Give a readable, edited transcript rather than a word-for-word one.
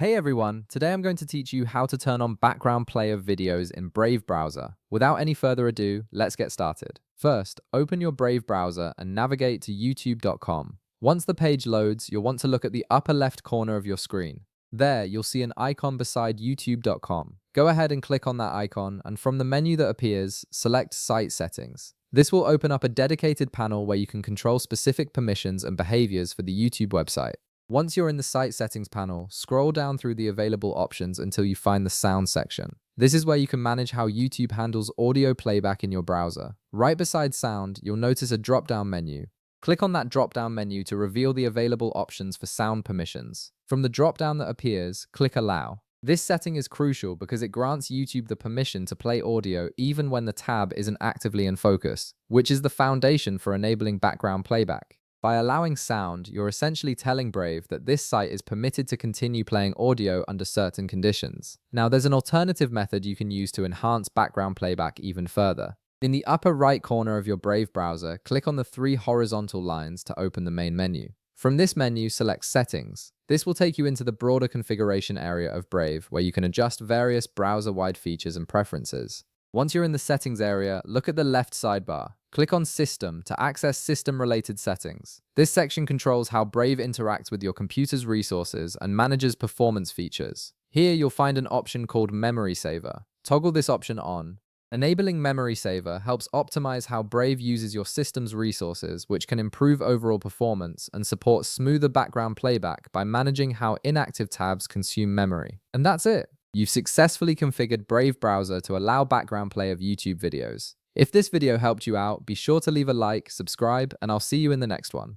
Hey everyone, today I'm going to teach you how to turn on background play of videos in Brave browser. Without any further ado, let's get started. First, open your Brave browser and navigate to youtube.com. Once the page loads, you'll want to look at the upper left corner of your screen. There, you'll see an icon beside youtube.com. Go ahead and click on that icon, and from the menu that appears, select Site Settings. This will open up a dedicated panel where you can control specific permissions and behaviors for the YouTube website. Once you're in the Site Settings panel, scroll down through the available options until you find the Sound section. This is where you can manage how YouTube handles audio playback in your browser. Right beside Sound, you'll notice a drop-down menu. Click on that drop-down menu to reveal the available options for sound permissions. From the drop-down that appears, click Allow. This setting is crucial because it grants YouTube the permission to play audio even when the tab isn't actively in focus, which is the foundation for enabling background playback. By allowing sound, you're essentially telling Brave that this site is permitted to continue playing audio under certain conditions. Now, there's an alternative method you can use to enhance background playback even further. In the upper right corner of your Brave browser, click on the three horizontal lines to open the main menu. From this menu, select Settings. This will take you into the broader configuration area of Brave, where you can adjust various browser-wide features and preferences. Once you're in the settings area, look at the left sidebar. Click on System to access system-related settings. This section controls how Brave interacts with your computer's resources and manages performance features. Here you'll find an option called Memory Saver. Toggle this option on. Enabling Memory Saver helps optimize how Brave uses your system's resources, which can improve overall performance and support smoother background playback by managing how inactive tabs consume memory. And that's it. You've successfully configured Brave browser to allow background play of YouTube videos. If this video helped you out, be sure to leave a like, subscribe, and I'll see you in the next one.